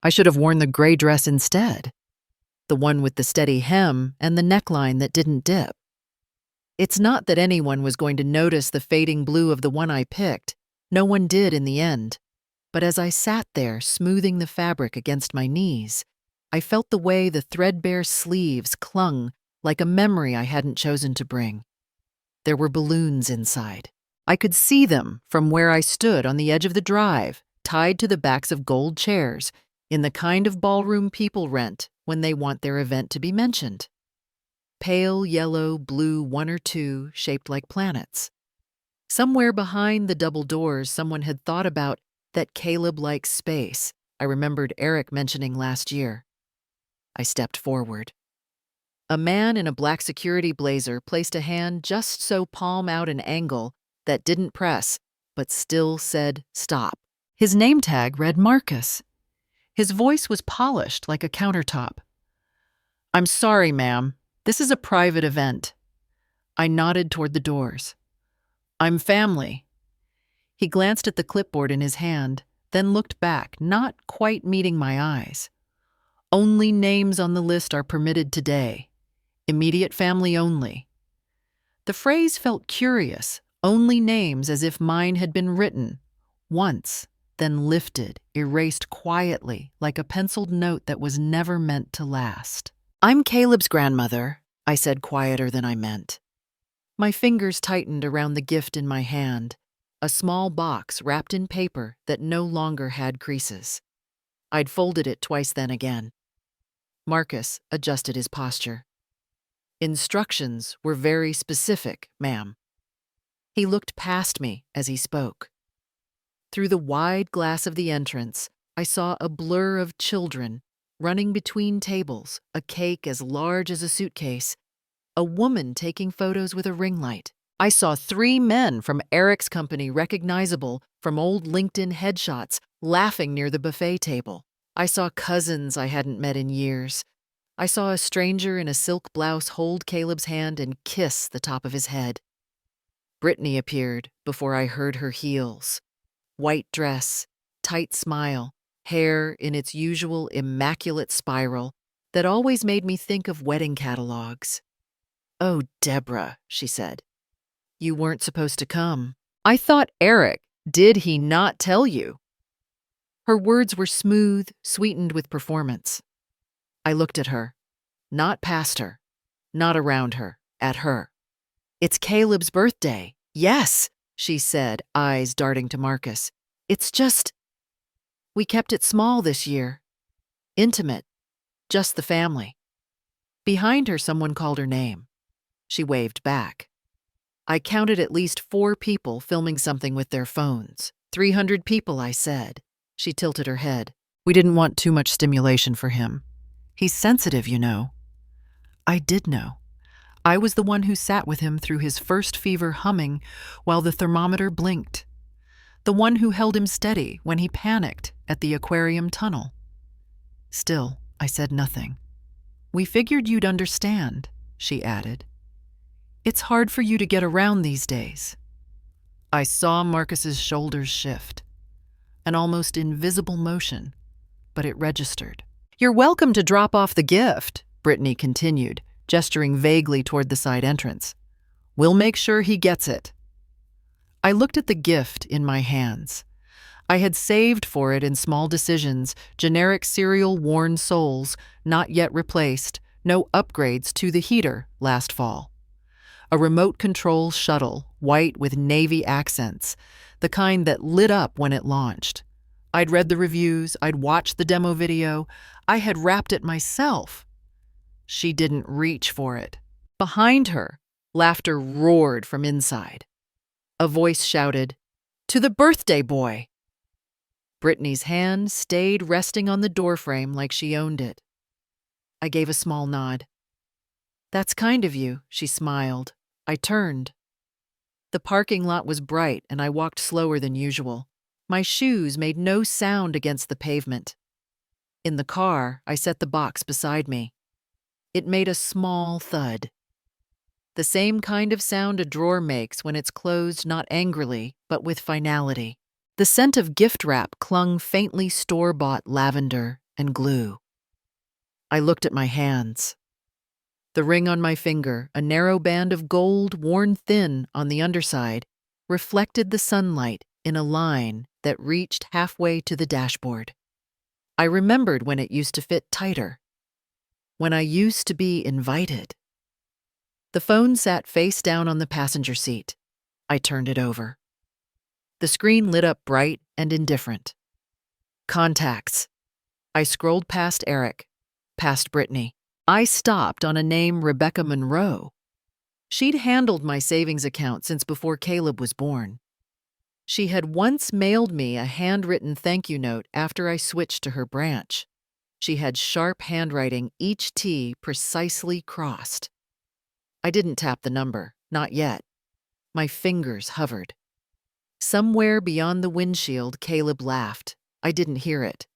I should have worn the gray dress instead, the one with the steady hem and the neckline that didn't dip. It's not that anyone was going to notice the fading blue of the one I picked. No one did in the end. But as I sat there, smoothing the fabric against my knees, I felt the way the threadbare sleeves clung like a memory I hadn't chosen to bring. There were balloons inside. I could see them from where I stood on the edge of the drive, tied to the backs of gold chairs, in the kind of ballroom people rent when they want their event to be mentioned. Pale yellow, blue, one or two, shaped like planets. Somewhere behind the double doors, someone had thought about that Caleb-like space I remembered Eric mentioning last year. I stepped forward. A man in a black security blazer placed a hand just so palm out an angle that didn't press, but still said stop. His name tag read Marcus. His voice was polished like a countertop. "I'm sorry, ma'am. This is a private event." I nodded toward the doors. "I'm family." He glanced at the clipboard in his hand, then looked back, not quite meeting my eyes. "Only names on the list are permitted today. Immediate family only." The phrase felt curious, only names, as if mine had been written once, then lifted, erased quietly like a penciled note that was never meant to last. "I'm Caleb's grandmother," I said quieter than I meant. My fingers tightened around the gift in my hand, a small box wrapped in paper that no longer had creases. I'd folded it twice then again. Marcus adjusted his posture. "Instructions were very specific, ma'am." He looked past me as he spoke. Through the wide glass of the entrance, I saw a blur of children running between tables, a cake as large as a suitcase, a woman taking photos with a ring light. I saw 3 men from Eric's company recognizable from old LinkedIn headshots laughing near the buffet table. I saw cousins I hadn't met in years. I saw a stranger in a silk blouse hold Caleb's hand and kiss the top of his head. Brittany appeared before I heard her heels. White dress, tight smile, hair in its usual immaculate spiral that always made me think of wedding catalogs. "Oh, Deborah," she said. "You weren't supposed to come." "I thought Eric, did he not tell you?" Her words were smooth, sweetened with performance. I looked at her, not past her, not around her, at her. "It's Caleb's birthday." "Yes," she said, eyes darting to Marcus. "It's just, we kept it small this year. Intimate, just the family." Behind her, someone called her name. She waved back. I counted at least 4 people filming something with their phones. 300 people, I said. She tilted her head. "We didn't want too much stimulation for him. He's sensitive, you know." I did know. I was the one who sat with him through his first fever humming while the thermometer blinked. The one who held him steady when he panicked at the aquarium tunnel. Still, I said nothing. "We figured you'd understand," she added. "It's hard for you to get around these days." I saw Marcus's shoulders shift. An almost invisible motion, but it registered. "You're welcome to drop off the gift," Brittany continued, gesturing vaguely toward the side entrance. "We'll make sure he gets it." I looked at the gift in my hands. I had saved for it in small decisions, generic cereal worn soles, not yet replaced, no upgrades to the heater last fall. A remote control shuttle, white with navy accents, the kind that lit up when it launched. I'd read the reviews, I'd watched the demo video, I had wrapped it myself. She didn't reach for it. Behind her, laughter roared from inside. A voice shouted, "To the birthday boy!" Brittany's hand stayed resting on the doorframe like she owned it. I gave a small nod. "That's kind of you," she smiled. I turned. The parking lot was bright and I walked slower than usual. My shoes made no sound against the pavement. In the car, I set the box beside me. It made a small thud. The same kind of sound a drawer makes when it's closed not angrily, but with finality. The scent of gift wrap clung faintly store-bought lavender and glue. I looked at my hands. The ring on my finger, a narrow band of gold worn thin on the underside, reflected the sunlight in a line that reached halfway to the dashboard. I remembered when it used to fit tighter, when I used to be invited. The phone sat face down on the passenger seat. I turned it over. The screen lit up bright and indifferent. Contacts. I scrolled past Eric, past Brittany. I stopped on a name Rebecca Monroe. She'd handled my savings account since before Caleb was born. She had once mailed me a handwritten thank you note after I switched to her branch. She had sharp handwriting, each T precisely crossed. I didn't tap the number, not yet. My fingers hovered. Somewhere beyond the windshield, Caleb laughed. I didn't hear it,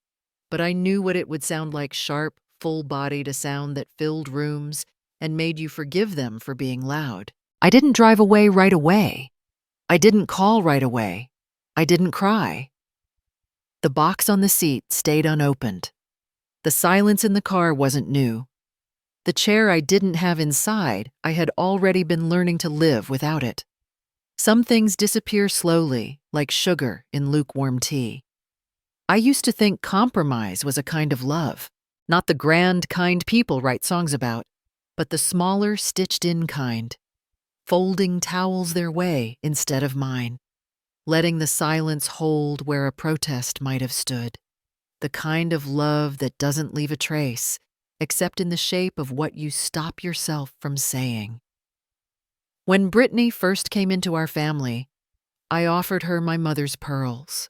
but I knew what it would sound like, sharp, full-bodied, a sound that filled rooms and made you forgive them for being loud. I didn't drive away right away. I didn't call right away. I didn't cry. The box on the seat stayed unopened. The silence in the car wasn't new. The chair I didn't have inside, I had already been learning to live without it. Some things disappear slowly, like sugar in lukewarm tea. I used to think compromise was a kind of love, not the grand, kind people write songs about, but the smaller, stitched-in kind, folding towels their way instead of mine, letting the silence hold where a protest might have stood, the kind of love that doesn't leave a trace, except in the shape of what you stop yourself from saying. When Brittany first came into our family, I offered her my mother's pearls.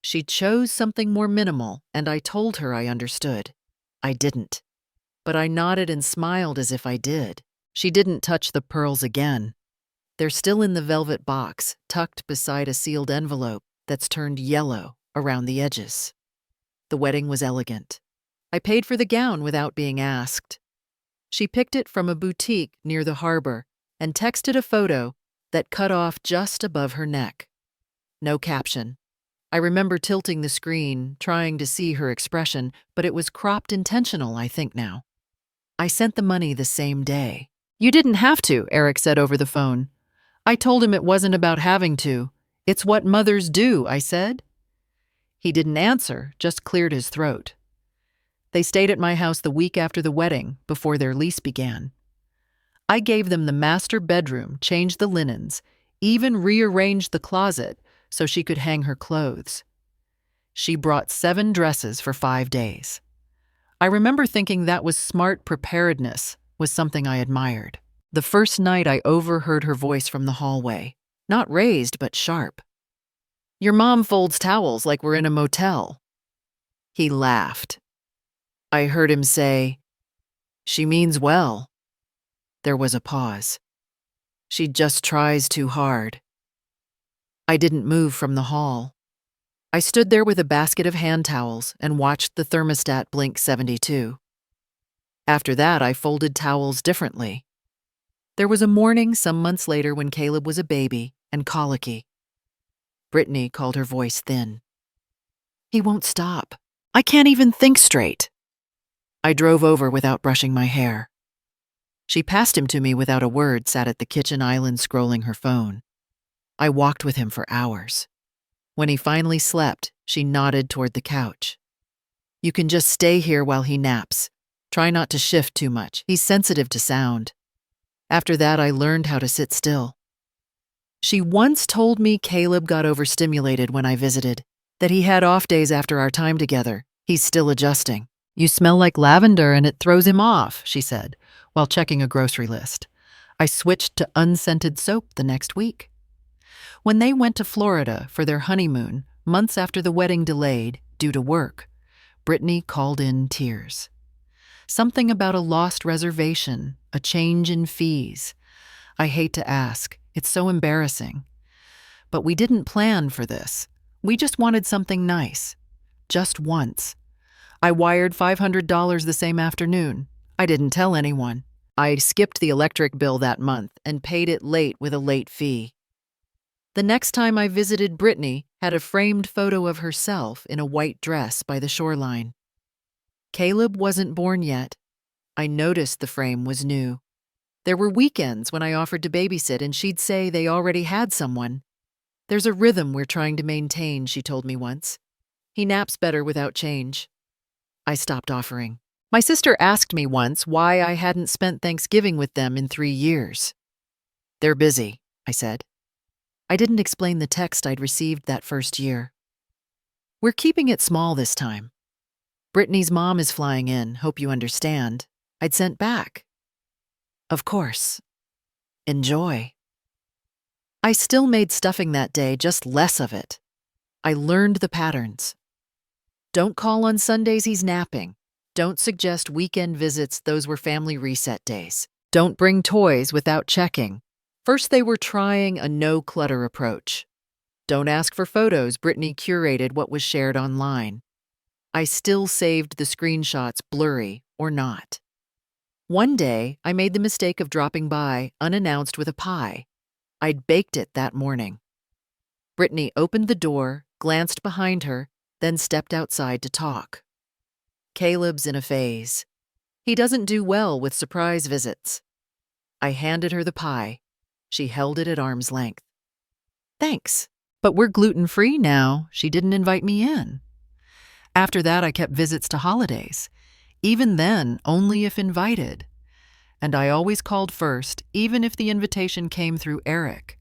She chose something more minimal, and I told her I understood. I didn't. But I nodded and smiled as if I did. She didn't touch the pearls again. They're still in the velvet box, tucked beside a sealed envelope that's turned yellow around the edges. The wedding was elegant. I paid for the gown without being asked. She picked it from a boutique near the harbor and texted a photo that cut off just above her neck. No caption. I remember tilting the screen, trying to see her expression, but it was cropped intentional, I think now. I sent the money the same day. You didn't have to, Eric said over the phone. I told him it wasn't about having to. It's what mothers do, I said. He didn't answer, just cleared his throat. They stayed at my house the week after the wedding, before their lease began. I gave them the master bedroom, changed the linens, even rearranged the closet so she could hang her clothes. She brought 7 dresses for 5 days. I remember thinking that was smart preparedness, was something I admired. The first night I overheard her voice from the hallway, not raised but sharp. Your mom folds towels like we're in a motel. He laughed. I heard him say, she means well. There was a pause. She just tries too hard. I didn't move from the hall. I stood there with a basket of hand towels and watched the thermostat blink 72. After that, I folded towels differently. There was a morning some months later when Caleb was a baby and colicky. Brittany called her voice thin. He won't stop. I can't even think straight. I drove over without brushing my hair. She passed him to me without a word, sat at the kitchen island scrolling her phone. I walked with him for hours. When he finally slept, she nodded toward the couch. You can just stay here while he naps. Try not to shift too much. He's sensitive to sound. After that, I learned how to sit still. She once told me Caleb got overstimulated when I visited, that he had off days after our time together. He's still adjusting. You smell like lavender and it throws him off, she said, while checking a grocery list. I switched to unscented soap the next week. When they went to Florida for their honeymoon, months after the wedding delayed due to work, Brittany called in tears. Something about a lost reservation, a change in fees. I hate to ask. It's so embarrassing. But we didn't plan for this. We just wanted something nice. Just once. I wired $500 the same afternoon. I didn't tell anyone. I skipped the electric bill that month and paid it late with a late fee. The next time I visited, Brittany had a framed photo of herself in a white dress by the shoreline. Caleb wasn't born yet. I noticed the frame was new. There were weekends when I offered to babysit and she'd say they already had someone. "There's a rhythm we're trying to maintain," she told me once. "He naps better without change." I stopped offering. My sister asked me once why I hadn't spent Thanksgiving with them in 3 years. "They're busy," I said. I didn't explain the text I'd received that first year. "We're keeping it small this time. Brittany's mom is flying in, hope you understand." I'd sent back. "Of course. Enjoy." I still made stuffing that day, just less of it. I learned the patterns. Don't call on Sundays, he's napping. Don't suggest weekend visits, those were family reset days. Don't bring toys without checking. First they were trying a no-clutter approach. Don't ask for photos, Brittany curated what was shared online. I still saved the screenshots, blurry or not. One day, I made the mistake of dropping by, unannounced, with a pie. I'd baked it that morning. Brittany opened the door, glanced behind her, then stepped outside to talk. "Caleb's in a phase. He doesn't do well with surprise visits." I handed her the pie. She held it at arm's length. "Thanks, but we're gluten-free now." She didn't invite me in. After that, I kept visits to holidays. Even then, only if invited. And I always called first, even if the invitation came through Eric.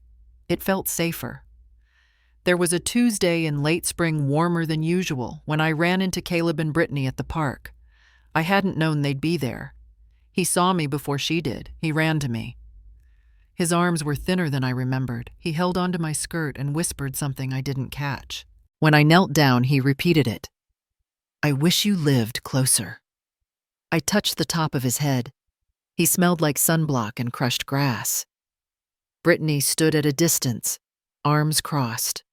It felt safer. There was a Tuesday in late spring, warmer than usual, when I ran into Caleb and Brittany at the park. I hadn't known they'd be there. He saw me before she did. He ran to me. His arms were thinner than I remembered. He held onto my skirt and whispered something I didn't catch. When I knelt down, he repeated it. "I wish you lived closer." I touched the top of his head. He smelled like sunblock and crushed grass. Brittany stood at a distance, arms crossed.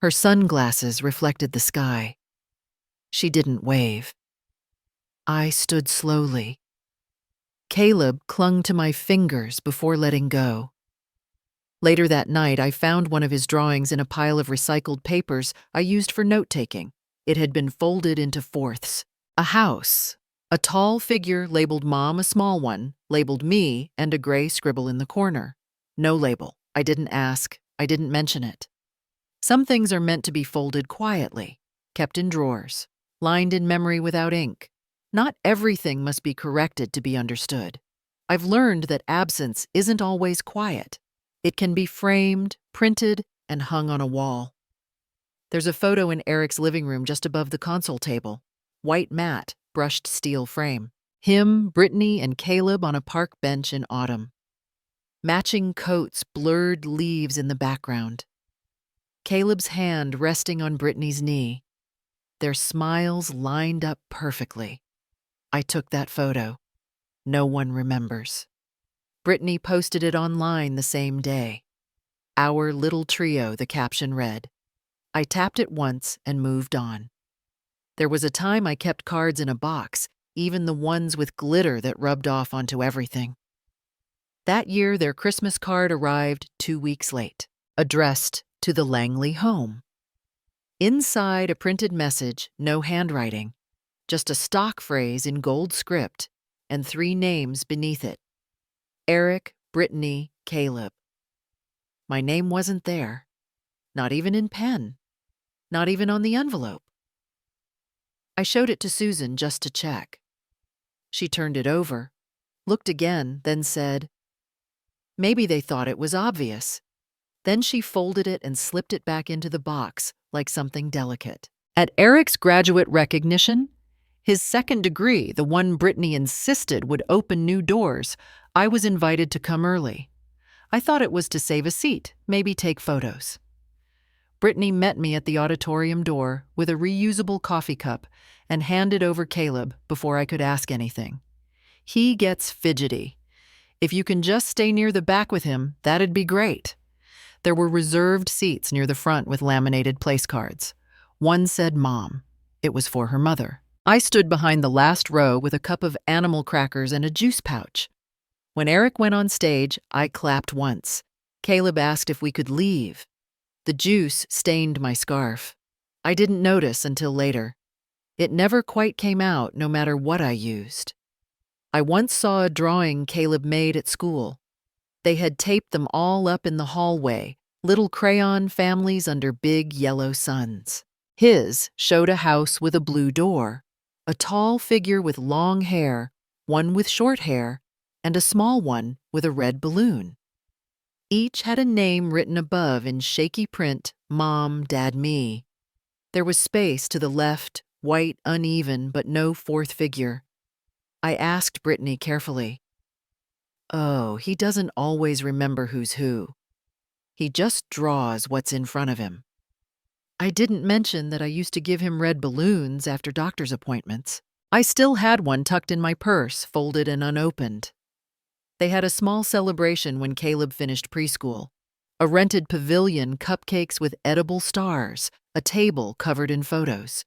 Her sunglasses reflected the sky. She didn't wave. I stood slowly. Caleb clung to my fingers before letting go. Later that night, I found one of his drawings in a pile of recycled papers I used for note-taking. It had been folded into fourths. A house, a tall figure labeled Mom, a small one, labeled me, and a gray scribble in the corner. No label. I didn't ask. I didn't mention it. Some things are meant to be folded quietly, kept in drawers, lined in memory without ink. Not everything must be corrected to be understood. I've learned that absence isn't always quiet. It can be framed, printed, and hung on a wall. There's a photo in Eric's living room just above the console table. White mat, brushed steel frame. Him, Brittany, and Caleb on a park bench in autumn. Matching coats, blurred leaves in the background. Caleb's hand resting on Brittany's knee. Their smiles lined up perfectly. I took that photo. No one remembers. Brittany posted it online the same day. "Our little trio," the caption read. I tapped it once and moved on. There was a time I kept cards in a box, even the ones with glitter that rubbed off onto everything. That year, their Christmas card arrived 2 weeks late, addressed to the Langley home. Inside, a printed message, no handwriting, just a stock phrase in gold script and 3 names beneath it. Eric, Brittany, Caleb. My name wasn't there, not even in pen, not even on the envelope. I showed it to Susan just to check. She turned it over, looked again, then said, "Maybe they thought it was obvious." Then she folded it and slipped it back into the box like something delicate. At Eric's graduate recognition, his second degree, the one Brittany insisted would open new doors, I was invited to come early. I thought it was to save a seat, maybe take photos. Brittany met me at the auditorium door with a reusable coffee cup and handed over Caleb before I could ask anything. He gets fidgety. If you can just stay near the back with him, that'd be great. There were reserved seats near the front with laminated place cards. One said Mom. It was for her mother. I stood behind the last row with a cup of animal crackers and a juice pouch. When Eric went on stage, I clapped once. Caleb asked if we could leave. The juice stained my scarf. I didn't notice until later. It never quite came out, no matter what I used. I once saw a drawing Caleb made at school. They had taped them all up in the hallway, little crayon families under big yellow suns. His showed a house with a blue door, a tall figure with long hair, one with short hair, and a small one with a red balloon. Each had a name written above in shaky print, Mom, Dad, Me. There was space to the left, white, uneven, but no fourth figure. I asked Brittany carefully, "Oh, he doesn't always remember who's who. He just draws what's in front of him." I didn't mention that I used to give him red balloons after doctor's appointments. I still had one tucked in my purse, folded and unopened. They had a small celebration when Caleb finished preschool. A rented pavilion, cupcakes with edible stars, a table covered in photos.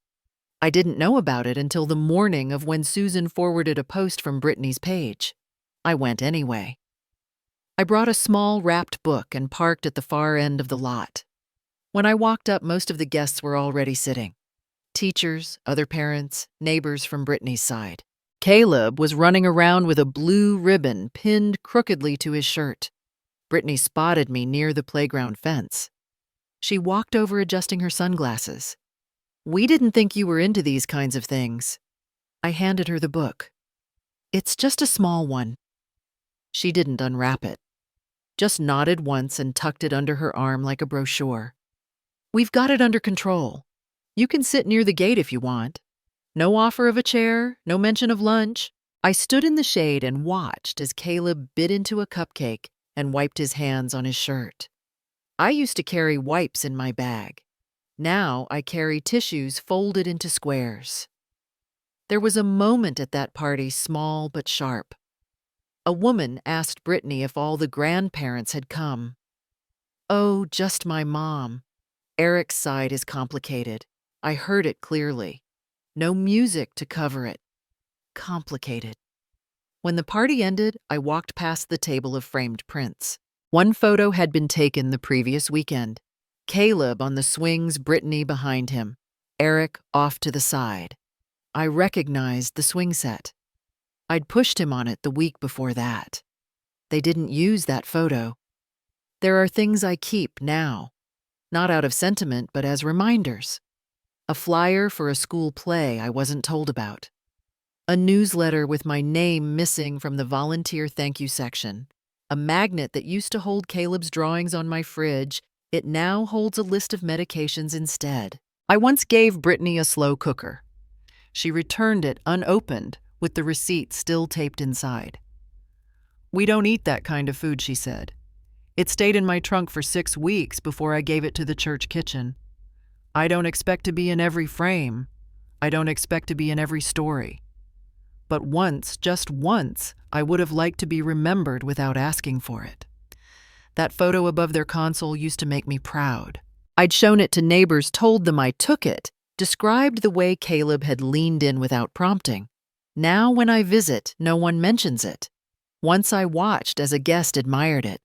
I didn't know about it until the morning of when Susan forwarded a post from Brittany's page. I went anyway. I brought a small wrapped book and parked at the far end of the lot. When I walked up, most of the guests were already sitting. Teachers, other parents, neighbors from Brittany's side. Caleb was running around with a blue ribbon pinned crookedly to his shirt. Brittany spotted me near the playground fence. She walked over adjusting her sunglasses. "We didn't think you were into these kinds of things." I handed her the book. "It's just a small one." She didn't unwrap it, just nodded once and tucked it under her arm like a brochure. "We've got it under control. You can sit near the gate if you want. No offer of a chair, no mention of lunch." I stood in the shade and watched as Caleb bit into a cupcake and wiped his hands on his shirt. I used to carry wipes in my bag. Now I carry tissues folded into squares. There was a moment at that party, small but sharp. A woman asked Brittany if all the grandparents had come. "Oh, just my mom." Eric's side is complicated. I heard it clearly. No music to cover it. Complicated. When the party ended, I walked past the table of framed prints. One photo had been taken the previous weekend. Caleb on the swings, Brittany behind him, Eric off to the side. I recognized the swing set. I'd pushed him on it the week before that. They didn't use that photo. There are things I keep now, not out of sentiment, but as reminders. A flyer for a school play I wasn't told about. A newsletter with my name missing from the volunteer thank you section. A magnet that used to hold Caleb's drawings on my fridge. It now holds a list of medications instead. I once gave Brittany a slow cooker. She returned it unopened, with the receipt still taped inside. "We don't eat that kind of food," she said. "It stayed in my trunk for 6 weeks before I gave it to the church kitchen. I don't expect to be in every frame. I don't expect to be in every story. But once, just once, I would have liked to be remembered without asking for it." That photo above their console used to make me proud. I'd shown it to neighbors, told them I took it, described the way Caleb had leaned in without prompting. Now when I visit, no one mentions it. Once I watched as a guest admired it.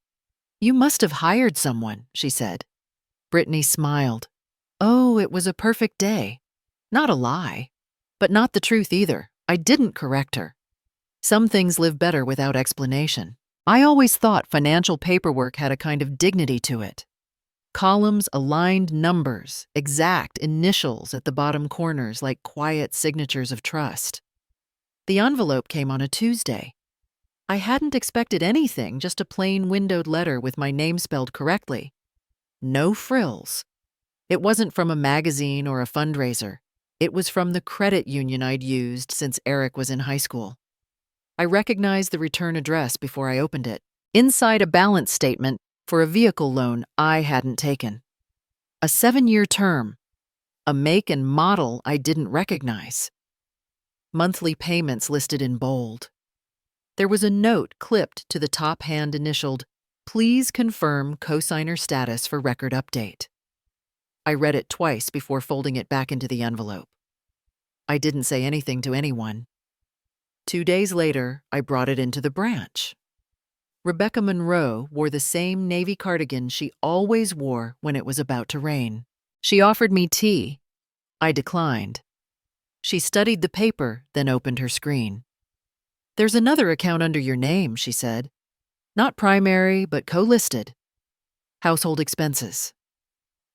"You must have hired someone," she said. Brittany smiled. "Oh, it was a perfect day." Not a lie, but not the truth either. I didn't correct her. Some things live better without explanation. I always thought financial paperwork had a kind of dignity to it. Columns, aligned numbers, exact initials at the bottom corners like quiet signatures of trust. The envelope came on a Tuesday. I hadn't expected anything, just a plain windowed letter with my name spelled correctly. No frills. It wasn't from a magazine or a fundraiser. It was from the credit union I'd used since Eric was in high school. I recognized the return address before I opened it. Inside, a balance statement for a vehicle loan I hadn't taken. A 7-year term. A make and model I didn't recognize. Monthly payments listed in bold. There was a note clipped to the top hand initialed, "Please confirm cosigner status for record update." I read it twice before folding it back into the envelope. I didn't say anything to anyone. 2 days later, I brought it into the branch. Rebecca Monroe wore the same navy cardigan she always wore when it was about to rain. She offered me tea. I declined. She studied the paper, then opened her screen. "There's another account under your name," she said. "Not primary, but co-listed. Household expenses.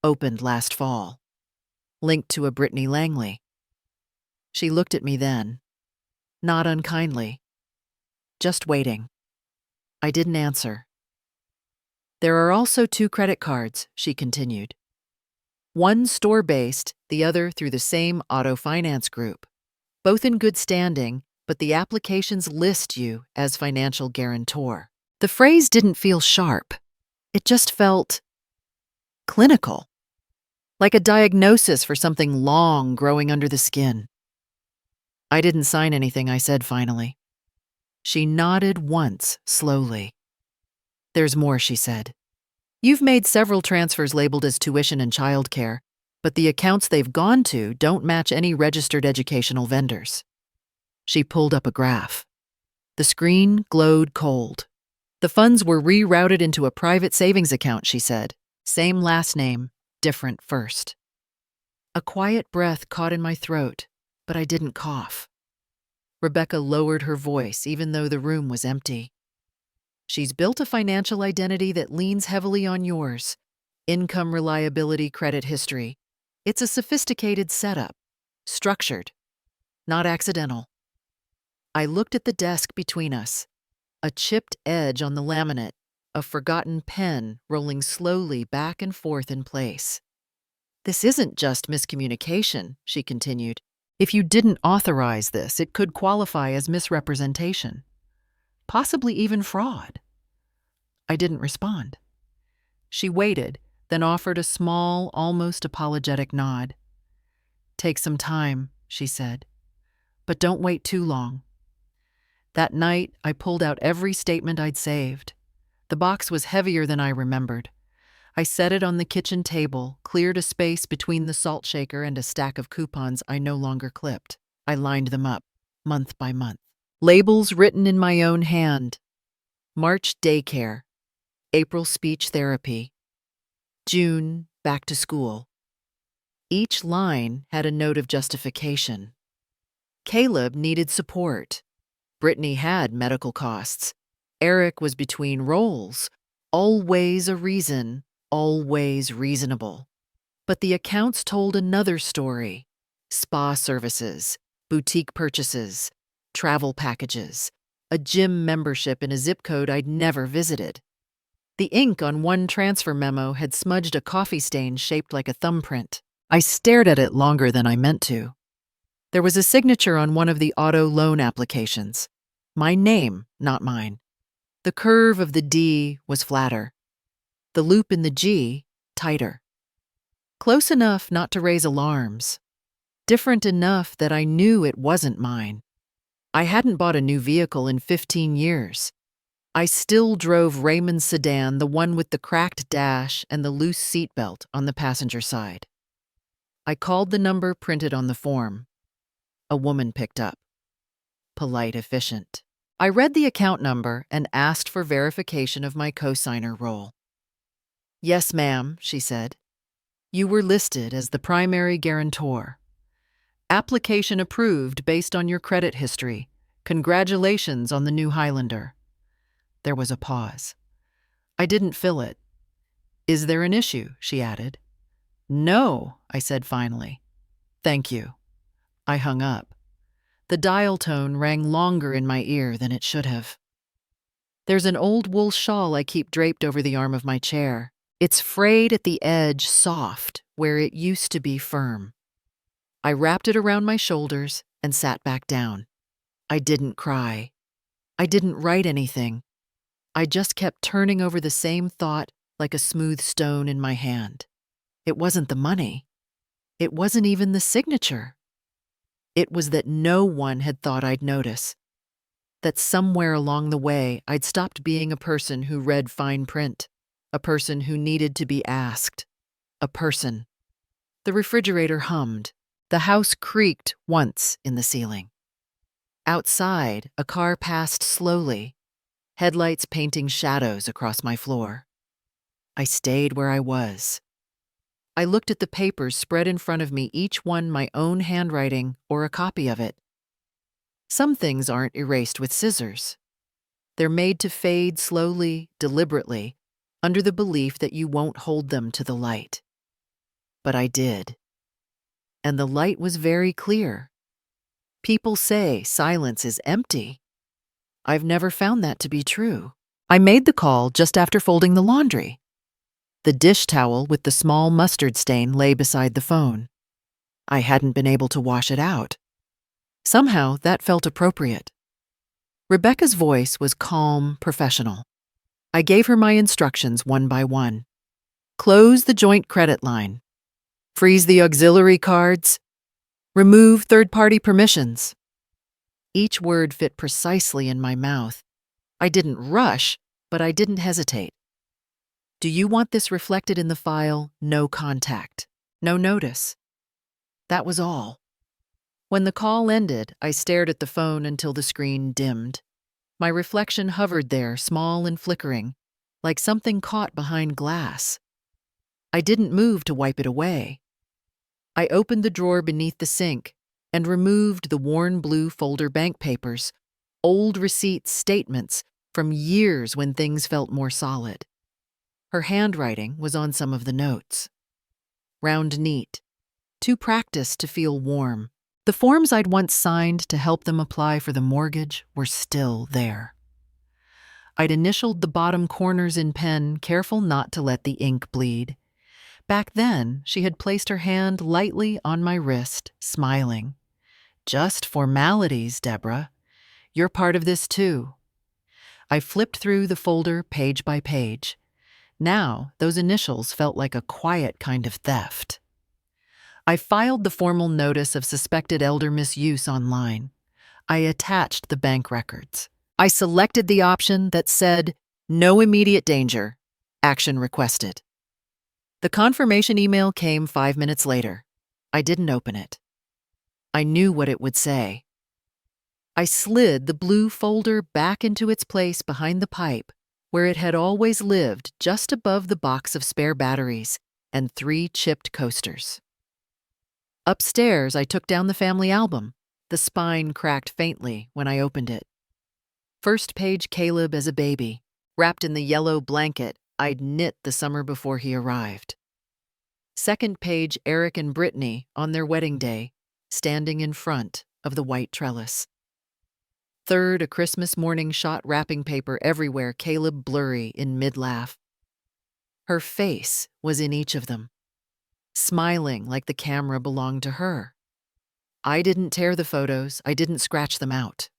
Opened last fall. Linked to a Brittany Langley." She looked at me then. Not unkindly. Just waiting. I didn't answer. "There are also 2 credit cards," she continued. "One store-based, the other through the same auto finance group. Both in good standing, but the applications list you as financial guarantor." The phrase didn't feel sharp. It just felt clinical, like a diagnosis for something long growing under the skin. "I didn't sign anything," I said finally. She nodded once, slowly. "There's more," she said. "You've made several transfers labeled as tuition and childcare, but the accounts they've gone to don't match any registered educational vendors." She pulled up a graph. The screen glowed cold. "The funds were rerouted into a private savings account," she said. "Same last name, different first." A quiet breath caught in my throat, but I didn't cough. Rebecca lowered her voice, even though the room was empty. "She's built a financial identity that leans heavily on yours. Income reliability, credit history. It's a sophisticated setup. Structured. Not accidental." I looked at the desk between us. A chipped edge on the laminate, a forgotten pen rolling slowly back and forth in place. "This isn't just miscommunication," she continued. "If you didn't authorize this, it could qualify as misrepresentation. Possibly even fraud." I didn't respond. She waited, then offered a small, almost apologetic nod. "Take some time," she said. "But don't wait too long." That night, I pulled out every statement I'd saved. The box was heavier than I remembered. I set it on the kitchen table, cleared a space between the salt shaker and a stack of coupons I no longer clipped. I lined them up, month by month. Labels written in my own hand. March daycare. April speech therapy. June back to school. Each line had a note of justification. Caleb needed support. Brittany had medical costs. Eric was between roles. Always a reason, always reasonable. But the accounts told another story. Spa services, boutique purchases, travel packages, a gym membership in a zip code I'd never visited. The ink on one transfer memo had smudged a coffee stain shaped like a thumbprint. I stared at it longer than I meant to. There was a signature on one of the auto loan applications. My name, not mine. The curve of the D was flatter. The loop in the G, tighter. Close enough not to raise alarms. Different enough that I knew it wasn't mine. I hadn't bought a new vehicle in 15 years. I still drove Raymond's sedan, the one with the cracked dash and the loose seatbelt on the passenger side. I called the number printed on the form. A woman picked up. Polite, efficient. I read the account number and asked for verification of my cosigner role. "Yes, ma'am," she said. "You were listed as the primary guarantor. Application approved based on your credit history. Congratulations on the new Highlander." There was a pause. I didn't fill it. "Is there an issue?" she added. "No," I said finally. "Thank you." I hung up. The dial tone rang longer in my ear than it should have. There's an old wool shawl I keep draped over the arm of my chair. It's frayed at the edge, soft, where it used to be firm. I wrapped it around my shoulders and sat back down. I didn't cry. I didn't write anything. I just kept turning over the same thought like a smooth stone in my hand. It wasn't the money. It wasn't even the signature. It was that no one had thought I'd notice. That somewhere along the way, I'd stopped being a person who read fine print, a person who needed to be asked, a person. The refrigerator hummed. The house creaked once in the ceiling. Outside, a car passed slowly, headlights painting shadows across my floor. I stayed where I was. I looked at the papers spread in front of me, each one my own handwriting or a copy of it. Some things aren't erased with scissors. They're made to fade slowly, deliberately, under the belief that you won't hold them to the light. But I did. And the light was very clear. People say silence is empty. I've never found that to be true. I made the call just after folding the laundry. The dish towel with the small mustard stain lay beside the phone. I hadn't been able to wash it out. Somehow, that felt appropriate. Rebecca's voice was calm, professional. I gave her my instructions one by one. Close the joint credit line. Freeze the auxiliary cards. Remove third-party permissions. Each word fit precisely in my mouth. I didn't rush, but I didn't hesitate. Do you want this reflected in the file? No contact. No notice. That was all. When the call ended, I stared at the phone until the screen dimmed. My reflection hovered there, small and flickering, like something caught behind glass. I didn't move to wipe it away. I opened the drawer beneath the sink and removed the worn blue folder bank papers, old receipts, statements from years when things felt more solid. Her handwriting was on some of the notes. Round neat, too practiced to feel warm. The forms I'd once signed to help them apply for the mortgage were still there. I'd initialed the bottom corners in pen, careful not to let the ink bleed. Back then, she had placed her hand lightly on my wrist, smiling. Just formalities, Deborah. You're part of this too. I flipped through the folder page by page. Now, those initials felt like a quiet kind of theft. I filed the formal notice of suspected elder misuse online. I attached the bank records. I selected the option that said, "No immediate danger. Action requested." The confirmation email came 5 minutes later. I didn't open it. I knew what it would say. I slid the blue folder back into its place behind the pipe, where it had always lived, just above the box of spare batteries and 3 chipped coasters. Upstairs, I took down the family album. The spine cracked faintly when I opened it. First page, Caleb as a baby, wrapped in the yellow blanket I'd knit the summer before he arrived. Second page, Eric and Brittany on their wedding day, standing in front of the white trellis. Third, a Christmas morning shot wrapping paper everywhere, Caleb blurry in mid-laugh. Her face was in each of them, smiling like the camera belonged to her. I didn't tear the photos, I didn't scratch them out.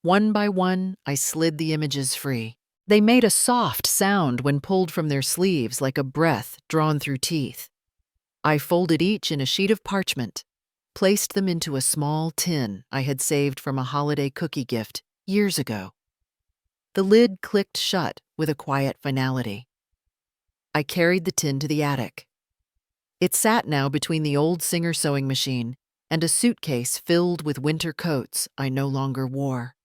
One by one, I slid the images free. They made a soft sound when pulled from their sleeves, like a breath drawn through teeth. I folded each in a sheet of parchment, placed them into a small tin I had saved from a holiday cookie gift years ago. The lid clicked shut with a quiet finality. I carried the tin to the attic. It sat now between the old Singer sewing machine and a suitcase filled with winter coats I no longer wore.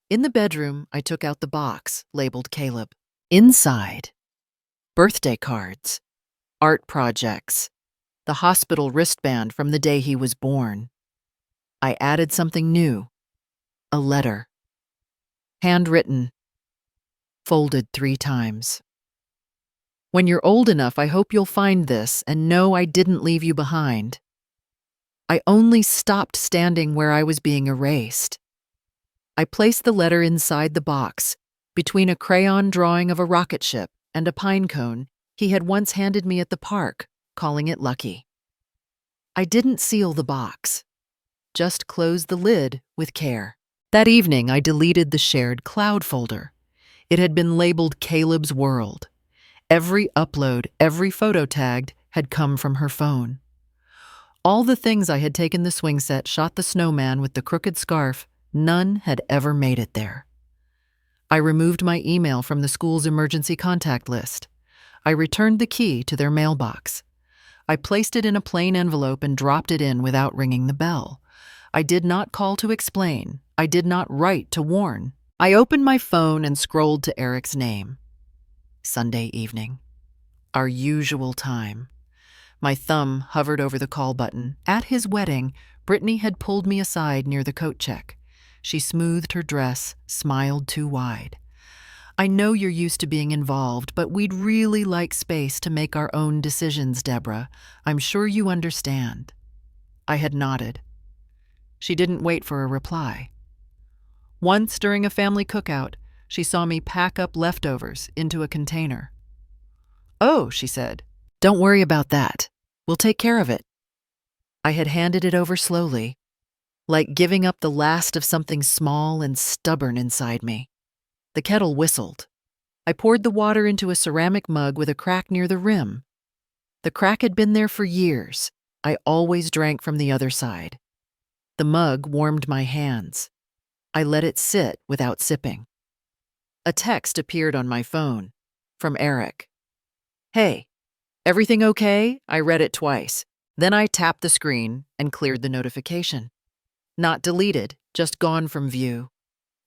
In the bedroom, I took out the box labeled Caleb. Inside, birthday cards, art projects, the hospital wristband from the day he was born. I added something new, a letter. Handwritten, folded 3 times. When you're old enough, I hope you'll find this and know I didn't leave you behind. I only stopped standing where I was being erased. I placed the letter inside the box, between a crayon drawing of a rocket ship and a pine cone he had once handed me at the park, calling it lucky. I didn't seal the box, just closed the lid with care. That evening, I deleted the shared cloud folder. It had been labeled Caleb's World. Every upload, every photo tagged, had come from her phone. All the things I had taken the swing set, shot the snowman with the crooked scarf, none had ever made it there. I removed my email from the school's emergency contact list. I returned the key to their mailbox. I placed it in a plain envelope and dropped it in without ringing the bell. I did not call to explain. I did not write to warn. I opened my phone and scrolled to Eric's name. Sunday evening. Our usual time. My thumb hovered over the call button. At his wedding, Brittany had pulled me aside near the coat check. She smoothed her dress, smiled too wide. I know you're used to being involved, but we'd really like space to make our own decisions, Deborah. I'm sure you understand. I had nodded. She didn't wait for a reply. Once during a family cookout, she saw me pack up leftovers into a container. "Oh," she said, "don't worry about that. We'll take care of it." I had handed it over slowly, like giving up the last of something small and stubborn inside me. The kettle whistled. I poured the water into a ceramic mug with a crack near the rim. The crack had been there for years. I always drank from the other side. The mug warmed my hands. I let it sit without sipping. A text appeared on my phone, from Eric. "Hey, everything okay?" I read it twice. Then I tapped the screen and cleared the notification. Not deleted, just gone from view.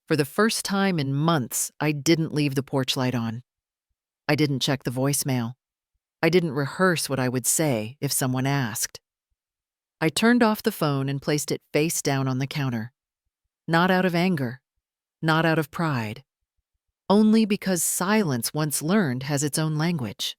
For the first time in months, I didn't leave the porch light on. I didn't check the voicemail. I didn't rehearse what I would say if someone asked. I turned off the phone and placed it face down on the counter. Not out of anger, not out of pride. Only because silence, once learned, has its own language.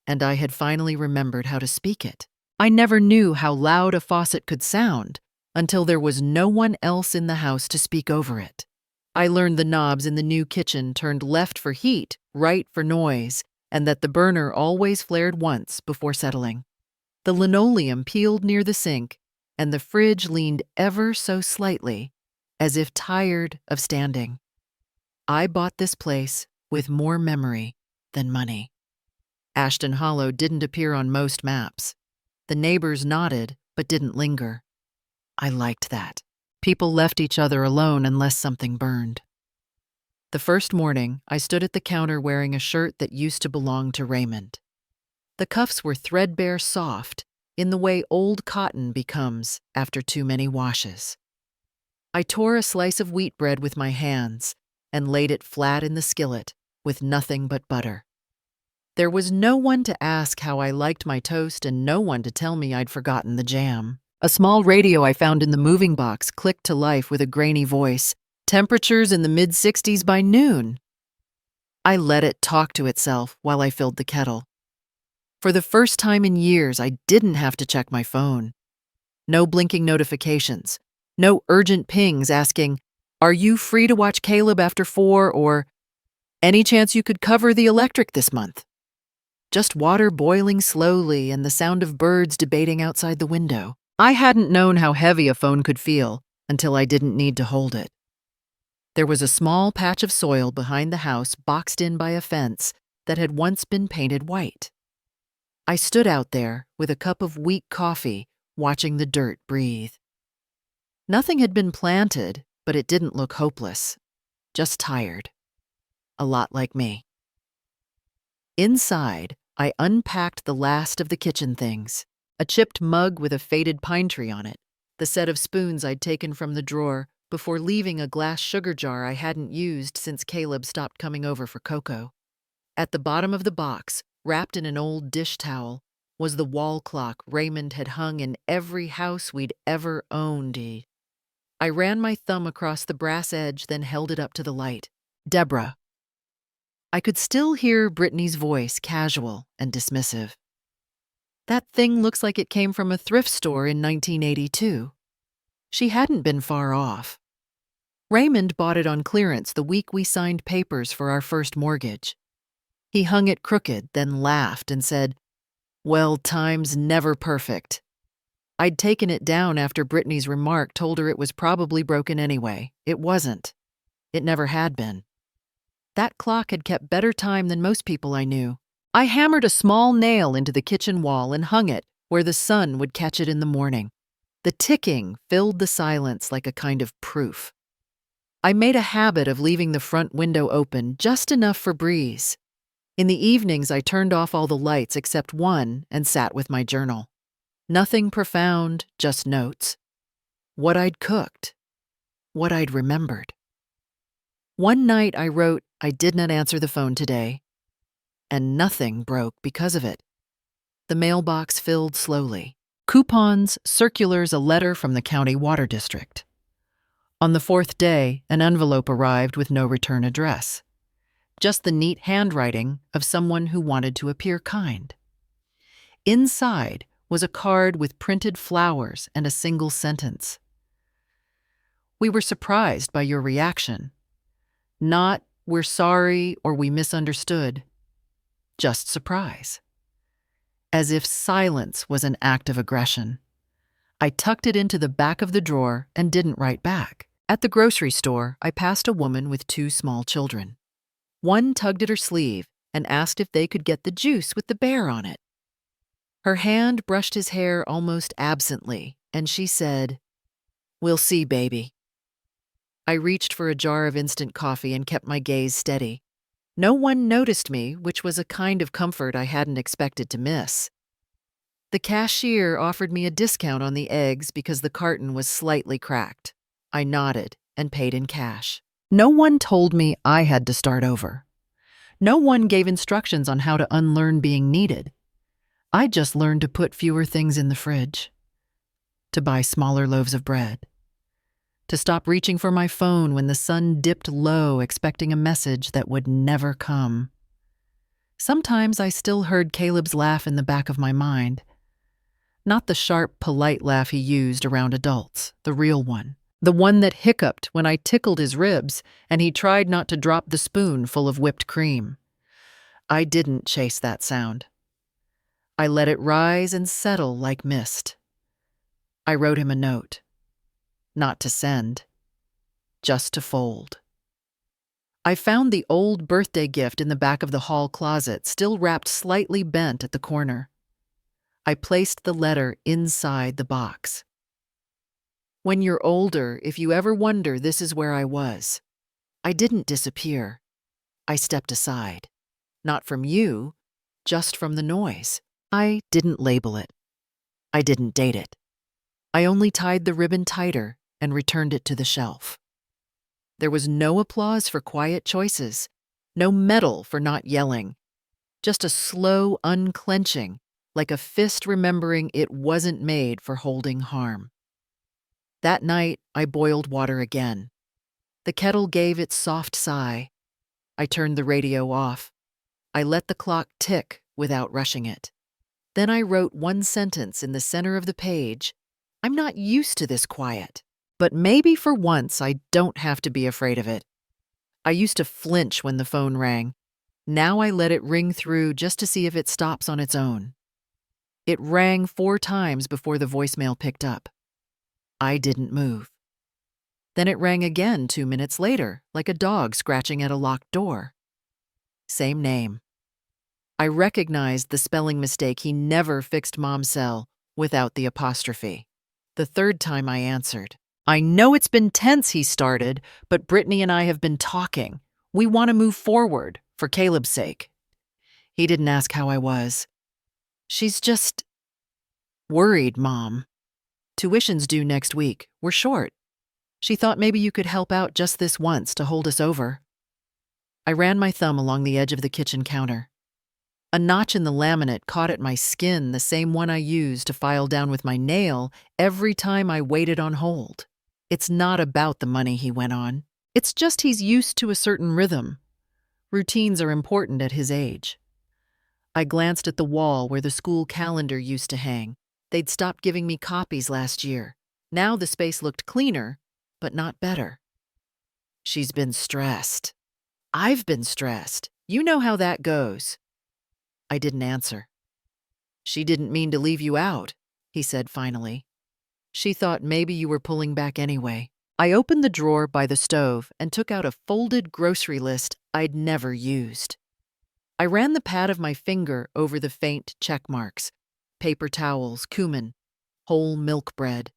And I had finally remembered how to speak it. I never knew how loud a faucet could sound until there was no one else in the house to speak over it. I learned the knobs in the new kitchen turned left for heat, right for noise, and that the burner always flared once before settling. The linoleum peeled near the sink, and the fridge leaned ever so slightly, as if tired of standing. I bought this place with more memory than money. Ashton Hollow didn't appear on most maps. The neighbors nodded, but didn't linger. I liked that. People left each other alone unless something burned. The first morning, I stood at the counter wearing a shirt that used to belong to Raymond. The cuffs were threadbare soft, in the way old cotton becomes after too many washes. I tore a slice of wheat bread with my hands and laid it flat in the skillet with nothing but butter. There was no one to ask how I liked my toast and no one to tell me I'd forgotten the jam. A small radio I found in the moving box clicked to life with a grainy voice. Temperatures in the mid-60s by noon. I let it talk to itself while I filled the kettle. For the first time in years, I didn't have to check my phone. No blinking notifications. No urgent pings asking, "Are you free to watch Caleb after 4?" or "Any chance you could cover the electric this month?" Just water boiling slowly and the sound of birds debating outside the window. I hadn't known how heavy a phone could feel until I didn't need to hold it. There was a small patch of soil behind the house boxed in by a fence that had once been painted white. I stood out there with a cup of weak coffee, watching the dirt breathe. Nothing had been planted, but it didn't look hopeless. Just tired. A lot like me. Inside, I unpacked the last of the kitchen things. A chipped mug with a faded pine tree on it, the set of spoons I'd taken from the drawer before leaving a glass sugar jar I hadn't used since Caleb stopped coming over for cocoa. At the bottom of the box, wrapped in an old dish towel, was the wall clock Raymond had hung in every house we'd ever owned. I ran my thumb across the brass edge, then held it up to the light. "Deborah." I could still hear Brittany's voice, casual and dismissive. "That thing looks like it came from a thrift store in 1982. She hadn't been far off. Raymond bought it on clearance the week we signed papers for our first mortgage. He hung it crooked, then laughed and said, "Well, time's never perfect." I'd taken it down after Brittany's remark told her it was probably broken anyway. It wasn't. It never had been. That clock had kept better time than most people I knew. I hammered a small nail into the kitchen wall and hung it where the sun would catch it in the morning. The ticking filled the silence like a kind of proof. I made a habit of leaving the front window open just enough for breeze. In the evenings, I turned off all the lights except one and sat with my journal. Nothing profound, just notes. What I'd cooked. What I'd remembered. One night I wrote, "I did not answer the phone today." and nothing broke because of it. The mailbox filled slowly. Coupons, circulars, a letter from the county water district. On the fourth day, an envelope arrived with no return address. Just the neat handwriting of someone who wanted to appear kind. Inside was a card with printed flowers and a single sentence. "We were surprised by your reaction. Not, 'We're sorry' or 'We misunderstood.' Just surprise." As if silence was an act of aggression. I tucked it into the back of the drawer and didn't write back. At the grocery store, I passed a woman with 2 small children. One tugged at her sleeve and asked if they could get the juice with the bear on it. Her hand brushed his hair almost absently, and she said, "We'll see, baby." I reached for a jar of instant coffee and kept my gaze steady. No one noticed me, which was a kind of comfort I hadn't expected to miss. The cashier offered me a discount on the eggs because the carton was slightly cracked. I nodded and paid in cash. No one told me I had to start over. No one gave instructions on how to unlearn being needed. I just learned to put fewer things in the fridge, to buy smaller loaves of bread, to stop reaching for my phone when the sun dipped low expecting a message that would never come. Sometimes I still heard Caleb's laugh in the back of my mind. Not the sharp, polite laugh he used around adults, the real one. The one that hiccuped when I tickled his ribs and he tried not to drop the spoon full of whipped cream. I didn't chase that sound. I let it rise and settle like mist. I wrote him a note. Not to send, just to fold. I found the old birthday gift in the back of the hall closet, still wrapped slightly bent at the corner. I placed the letter inside the box. When you're older, if you ever wonder, this is where I was. I didn't disappear. I stepped aside. Not from you, just from the noise. I didn't label it. I didn't date it. I only tied the ribbon tighter and returned it to the shelf. There was no applause for quiet choices, no medal for not yelling, just a slow unclenching, like a fist remembering it wasn't made for holding harm. That night, I boiled water again. The kettle gave its soft sigh. I turned the radio off. I let the clock tick without rushing it. Then I wrote one sentence in the center of the page. I'm not used to this quiet, but maybe for once I don't have to be afraid of it. I used to flinch when the phone rang. Now I let it ring through just to see if it stops on its own. It rang 4 times before the voicemail picked up. I didn't move. Then it rang again 2 minutes later, like a dog scratching at a locked door. Same name. I recognized the spelling mistake. He never fixed Mom's cell without the apostrophe. The 3rd time I answered. I know it's been tense, he started, but Brittany and I have been talking. We want to move forward, for Caleb's sake. He didn't ask how I was. She's just worried, Mom. Tuition's due next week. We're short. She thought maybe you could help out just this once to hold us over. I ran my thumb along the edge of the kitchen counter. A notch in the laminate caught at my skin, the same one I used to file down with my nail every time I waited on hold. It's not about the money, he went on. It's just he's used to a certain rhythm. Routines are important at his age. I glanced at the wall where the school calendar used to hang. They'd stopped giving me copies last year. Now the space looked cleaner, but not better. She's been stressed. I've been stressed. You know how that goes. I didn't answer. She didn't mean to leave you out, he said finally. She thought maybe you were pulling back anyway. I opened the drawer by the stove and took out a folded grocery list I'd never used. I ran the pad of my finger over the faint check marks. Paper towels, cumin, whole milk bread.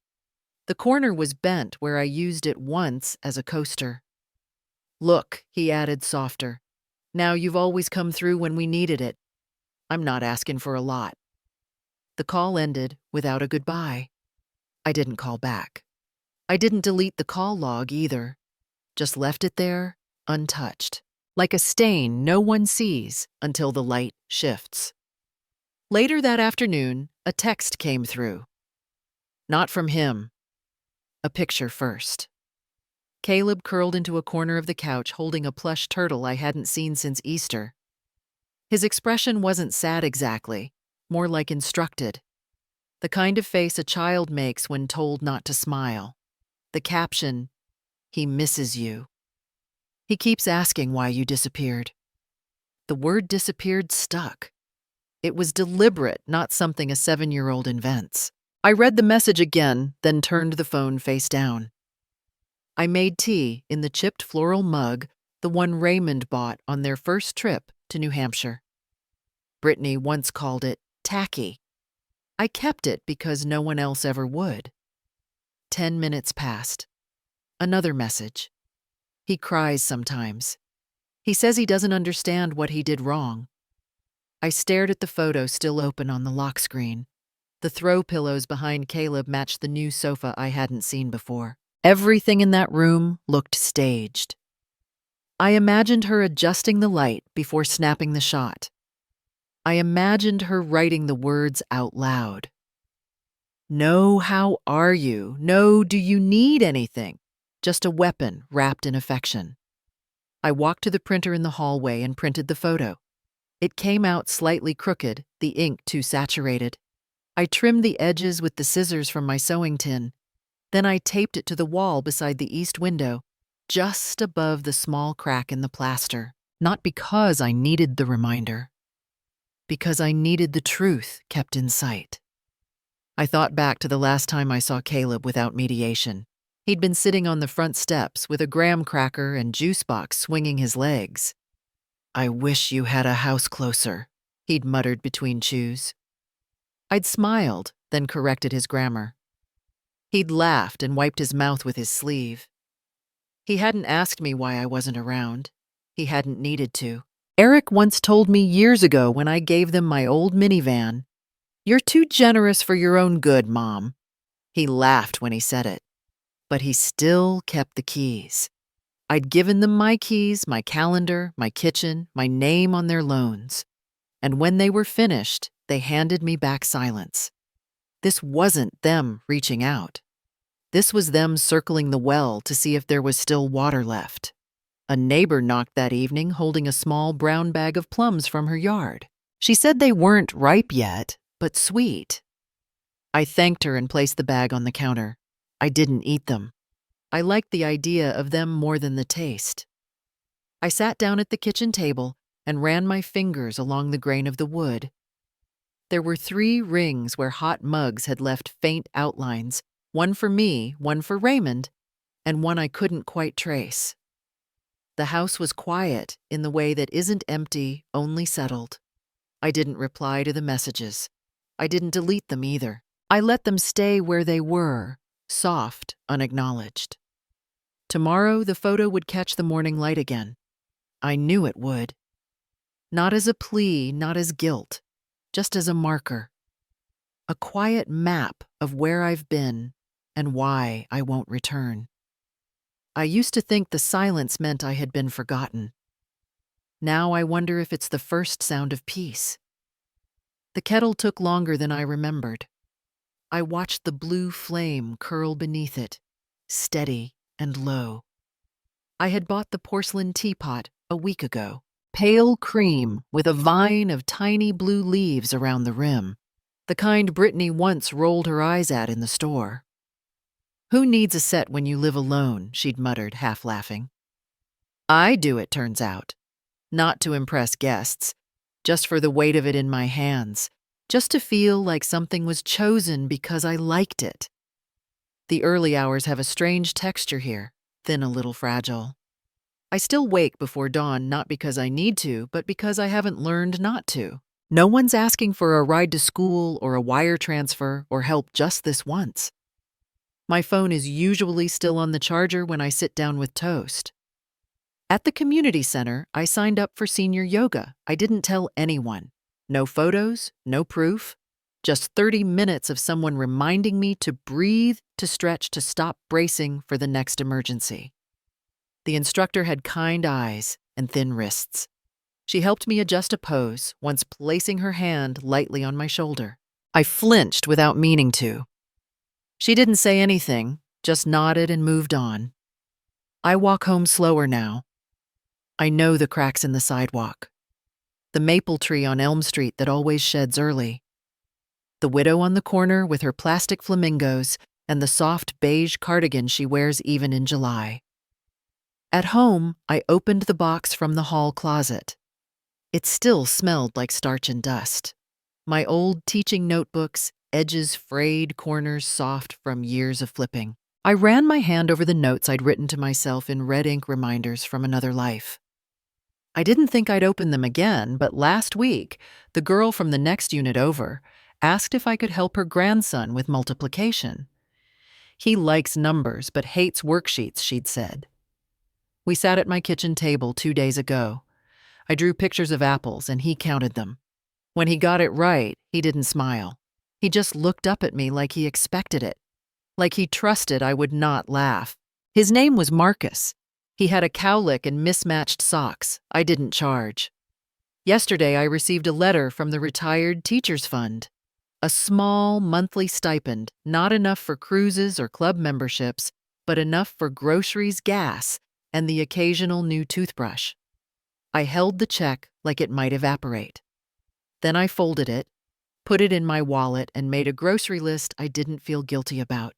The corner was bent where I used it once as a coaster. Look, he added softer. Now you've always come through when we needed it. I'm not asking for a lot. The call ended without a goodbye. I didn't call back. I didn't delete the call log either. Just left it there, untouched. like a stain no one sees until the light shifts. Later that afternoon, a text came through. Not from him. A picture first. Caleb curled into a corner of the couch holding a plush turtle I hadn't seen since Easter. His expression wasn't sad exactly, more like instructed. The kind of face a child makes when told not to smile. The caption, "He misses you. He keeps asking why you disappeared." The word disappeared stuck. It was deliberate, not something a 7-year-old invents. I read the message again, then turned the phone face down. I made tea in the chipped floral mug, the one Raymond bought on their first trip to New Hampshire. Brittany once called it tacky. I kept it because no one else ever would. 10 minutes passed. Another message. He cries sometimes. He says he doesn't understand what he did wrong. I stared at the photo still open on the lock screen. The throw pillows behind Caleb matched the new sofa I hadn't seen before. Everything in that room looked staged. I imagined her adjusting the light before snapping the shot. I imagined her writing the words out loud. "No, how are you? No, do you need anything?" Just a weapon wrapped in affection. I walked to the printer in the hallway and printed the photo. It came out slightly crooked, the ink too saturated. I trimmed the edges with the scissors from my sewing tin. Then I taped it to the wall beside the east window, just above the small crack in the plaster. Not because I needed the reminder, because I needed the truth kept in sight. I thought back to the last time I saw Caleb without mediation. He'd been sitting on the front steps with a graham cracker and juice box swinging his legs. "I wish you had a house closer," he'd muttered between chews. I'd smiled, then corrected his grammar. He'd laughed and wiped his mouth with his sleeve. He hadn't asked me why I wasn't around. He hadn't needed to. Eric once told me years ago when I gave them my old minivan, "You're too generous for your own good, Mom." He laughed when he said it. But he still kept the keys. I'd given them my keys, my calendar, my kitchen, my name on their loans. And when they were finished, they handed me back silence. This wasn't them reaching out. This was them circling the well to see if there was still water left. A neighbor knocked that evening holding a small brown bag of plums from her yard. She said they weren't ripe yet, but sweet. I thanked her and placed the bag on the counter. I didn't eat them. I liked the idea of them more than the taste. I sat down at the kitchen table and ran my fingers along the grain of the wood. There were 3 rings where hot mugs had left faint outlines, one for me, one for Raymond, and one I couldn't quite trace. The house was quiet in the way that isn't empty, only settled. I didn't reply to the messages. I didn't delete them either. I let them stay where they were, soft, unacknowledged. Tomorrow the photo would catch the morning light again. I knew it would. Not as a plea, not as guilt, just as a marker. A quiet map of where I've been and why I won't return. I used to think the silence meant I had been forgotten. Now I wonder if it's the first sound of peace. The kettle took longer than I remembered. I watched the blue flame curl beneath it, steady and low. I had bought the porcelain teapot a week ago, pale cream with a vine of tiny blue leaves around the rim, the kind Brittany once rolled her eyes at in the store. "Who needs a set when you live alone?" she'd muttered, half laughing. I do, it turns out. Not to impress guests, just for the weight of it in my hands, just to feel like something was chosen because I liked it. The early hours have a strange texture here, thin, a little fragile. I still wake before dawn not because I need to, but because I haven't learned not to. No one's asking for a ride to school or a wire transfer or help just this once. My phone is usually still on the charger when I sit down with toast. At the community center, I signed up for senior yoga. I didn't tell anyone. No photos, no proof. Just 30 minutes of someone reminding me to breathe, to stretch, to stop bracing for the next emergency. The instructor had kind eyes and thin wrists. She helped me adjust a pose, once placing her hand lightly on my shoulder. I flinched without meaning to. She didn't say anything, just nodded and moved on. I walk home slower now. I know the cracks in the sidewalk. The maple tree on Elm Street that always sheds early. The widow on the corner with her plastic flamingos and the soft beige cardigan she wears even in July. At home, I opened the box from the hall closet. It still smelled like starch and dust. My old teaching notebooks, edges frayed, corners soft from years of flipping. I ran my hand over the notes I'd written to myself in red ink reminders from another life. I didn't think I'd open them again, but last week, the girl from the next unit over asked if I could help her grandson with multiplication. He likes numbers but hates worksheets, she'd said. We sat at my kitchen table 2 days ago. I drew pictures of apples and he counted them. When he got it right, he didn't smile. He just looked up at me like he expected it, like he trusted I would not laugh. His name was Marcus. He had a cowlick and mismatched socks. I didn't charge. Yesterday, I received a letter from the Retired Teachers Fund. A small monthly stipend, not enough for cruises or club memberships, but enough for groceries, gas, and the occasional new toothbrush. I held the check like it might evaporate. Then I folded it, put it in my wallet, and made a grocery list I didn't feel guilty about.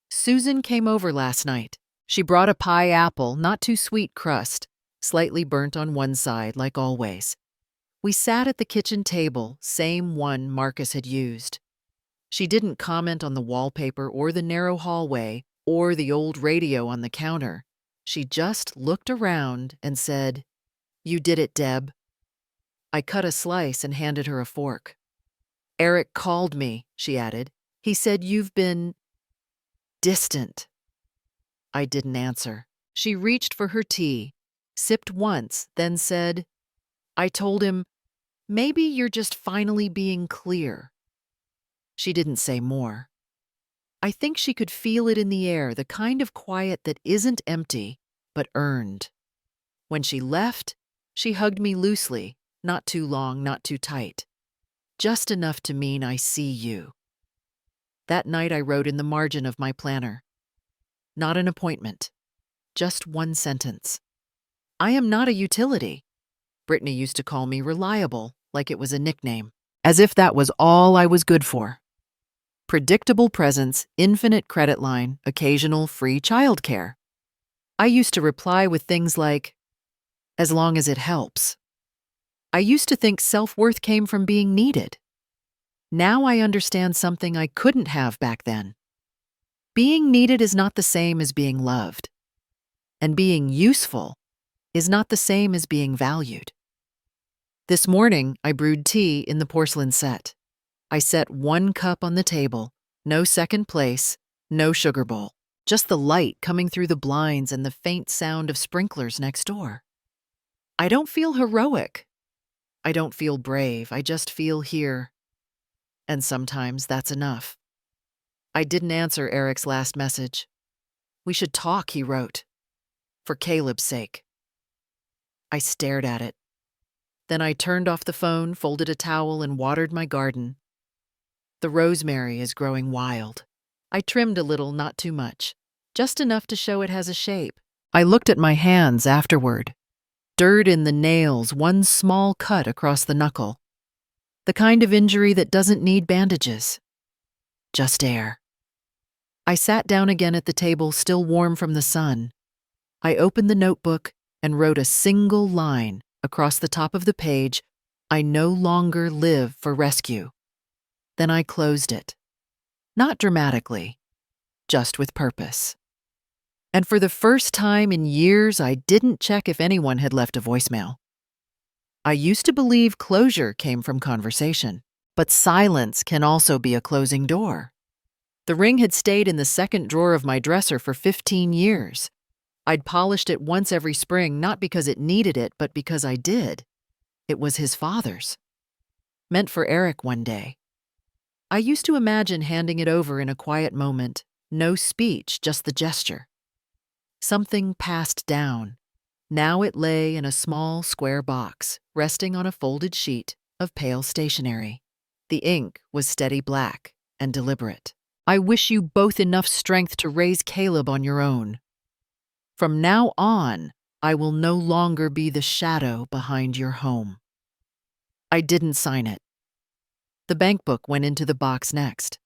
Susan came over last night. She brought a pie apple, not too sweet crust, slightly burnt on one side, like always. We sat at the kitchen table, same one Marcus had used. She didn't comment on the wallpaper or the narrow hallway or the old radio on the counter. She just looked around and said, "You did it, Deb." I cut a slice and handed her a fork. "Eric called me," she added. "He said you've been distant." I didn't answer. She reached for her tea, sipped once, then said, "I told him, maybe you're just finally being clear." She didn't say more. I think she could feel it in the air, the kind of quiet that isn't empty, but earned. When she left, she hugged me loosely, not too long, not too tight. Just enough to mean I see you. That night I wrote in the margin of my planner. Not an appointment. Just one sentence. I am not a utility. Brittany used to call me reliable, like it was a nickname, as if that was all I was good for. Predictable presence, infinite credit line, occasional free childcare. I used to reply with things like, "As long as it helps." I used to think self-worth came from being needed. Now I understand something I couldn't have back then. Being needed is not the same as being loved. And being useful is not the same as being valued. This morning, I brewed tea in the porcelain set. I set 1 cup on the table, no second place, no sugar bowl, just the light coming through the blinds and the faint sound of sprinklers next door. I don't feel heroic. I don't feel brave. I just feel here. And sometimes that's enough. I didn't answer Eric's last message. "We should talk," he wrote. "For Caleb's sake." I stared at it. Then I turned off the phone, folded a towel, and watered my garden. The rosemary is growing wild. I trimmed a little, not too much, just enough to show it has a shape. I looked at my hands afterward. Dirt in the nails, one small cut across the knuckle. The kind of injury that doesn't need bandages. Just air. I sat down again at the table, still warm from the sun. I opened the notebook and wrote a single line across the top of the page, "I no longer live for rescue." Then I closed it. Not dramatically, just with purpose. And for the first time in years, I didn't check if anyone had left a voicemail. I used to believe closure came from conversation, but silence can also be a closing door. The ring had stayed in the second drawer of my dresser for 15 years. I'd polished it once every spring, not because it needed it, but because I did. It was his father's. Meant for Eric one day. I used to imagine handing it over in a quiet moment, no speech, just the gesture. Something passed down, Now it lay in a small square box, resting on a folded sheet of pale stationery. The ink was steady black and deliberate. I wish you both enough strength to raise Caleb on your own. From now on, I will no longer be the shadow behind your home. I didn't sign it. The bank book went into the box next.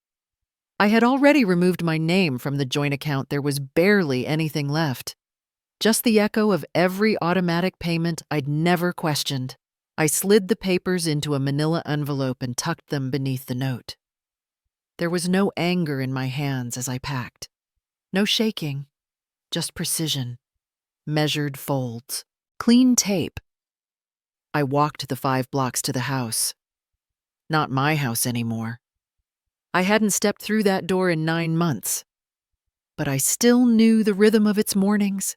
I had already removed my name from the joint account. There was barely anything left. Just the echo of every automatic payment I'd never questioned. I slid the papers into a manila envelope and tucked them beneath the note. There was no anger in my hands as I packed. No shaking, just precision. Measured folds. Clean tape. I walked the 5 blocks to the house. Not my house anymore. I hadn't stepped through that door in 9 months. But I still knew the rhythm of its mornings.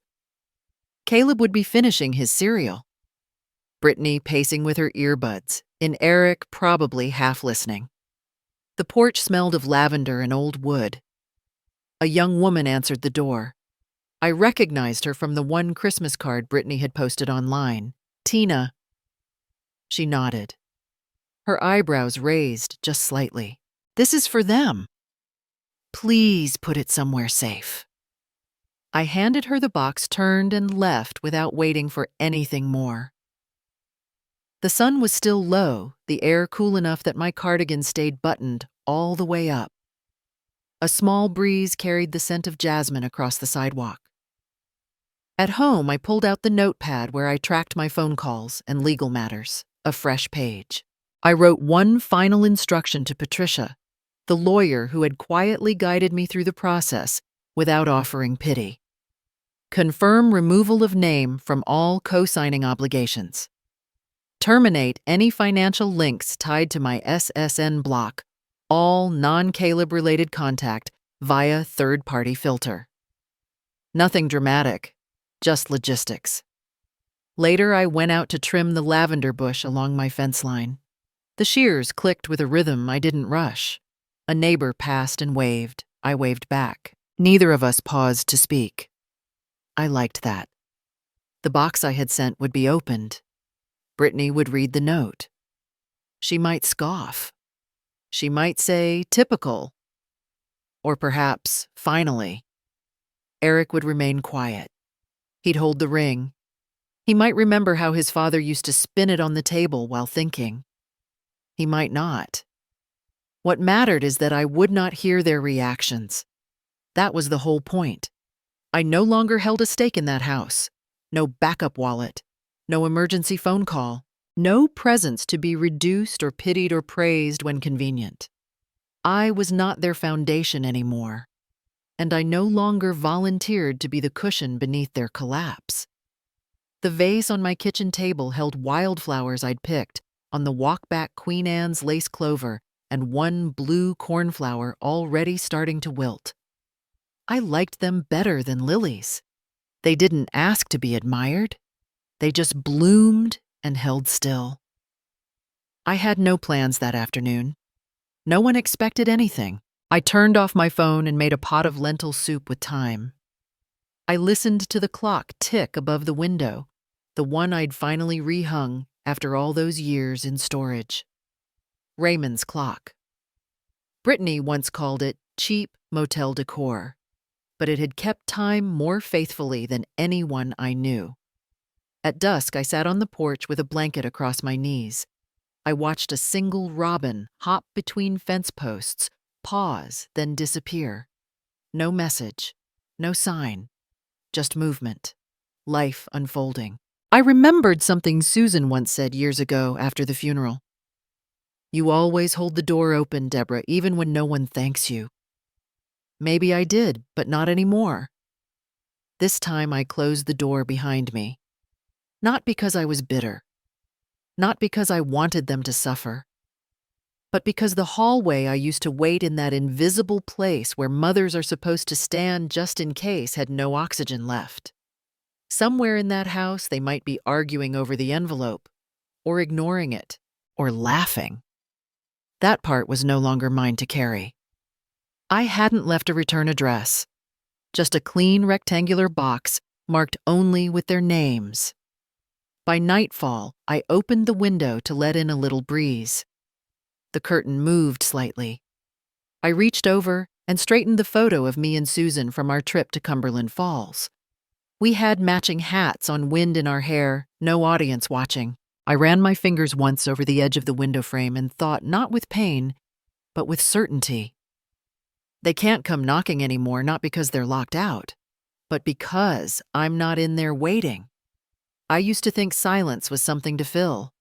Caleb would be finishing his cereal. Brittany pacing with her earbuds, and Eric probably half listening. The porch smelled of lavender and old wood. A young woman answered the door. I recognized her from the one Christmas card Brittany had posted online. Tina. She nodded. Her eyebrows raised just slightly. This is for them. Please put it somewhere safe. I handed her the box, turned, and left without waiting for anything more. The sun was still low, the air cool enough that my cardigan stayed buttoned all the way up. A small breeze carried the scent of jasmine across the sidewalk. At home, I pulled out the notepad where I tracked my phone calls and legal matters, a fresh page. I wrote one final instruction to Patricia, the lawyer who had quietly guided me through the process without offering pity. Confirm removal of name from all co-signing obligations. Terminate any financial links tied to my SSN block, all non-Caleb-related contact via third-party filter. Nothing dramatic, just logistics. Later, I went out to trim the lavender bush along my fence line. The shears clicked with a rhythm I didn't rush. A neighbor passed and waved. I waved back. Neither of us paused to speak. I liked that. The box I had sent would be opened. Brittany would read the note. She might scoff. She might say, typical. Or perhaps, finally. Eric would remain quiet. He'd hold the ring. He might remember how his father used to spin it on the table while thinking. He might not. What mattered is that I would not hear their reactions. That was the whole point. I no longer held a stake in that house. No backup wallet. No emergency phone call. No presence to be reduced or pitied or praised when convenient. I was not their foundation anymore, and I no longer volunteered to be the cushion beneath their collapse. The vase on my kitchen table held wildflowers I'd picked on the walk-back Queen Anne's lace clover and one blue cornflower already starting to wilt. I liked them better than lilies. They didn't ask to be admired. They just bloomed and held still. I had no plans that afternoon. No one expected anything. I turned off my phone and made a pot of lentil soup with thyme. I listened to the clock tick above the window, the one I'd finally rehung after all those years in storage. Raymond's clock. Brittany once called it cheap motel decor, but it had kept time more faithfully than anyone I knew. At dusk, I sat on the porch with a blanket across my knees. I watched a single robin hop between fence posts, pause, then disappear. No message, no sign, just movement, life unfolding. I remembered something Susan once said years ago after the funeral. You always hold the door open, Deborah, even when no one thanks you. Maybe I did, but not anymore. This time I closed the door behind me. Not because I was bitter. Not because I wanted them to suffer. But because the hallway I used to wait in, that invisible place where mothers are supposed to stand just in case, had no oxygen left. Somewhere in that house they might be arguing over the envelope, or ignoring it, or laughing. That part was no longer mine to carry. I hadn't left a return address. Just a clean rectangular box marked only with their names. By nightfall, I opened the window to let in a little breeze. The curtain moved slightly. I reached over and straightened the photo of me and Susan from our trip to Cumberland Falls. We had matching hats on wind in our hair, no audience watching. I ran my fingers once over the edge of the window frame and thought not with pain, but with certainty. They can't come knocking anymore, not because they're locked out, but because I'm not in there waiting. I used to think silence was something to fill.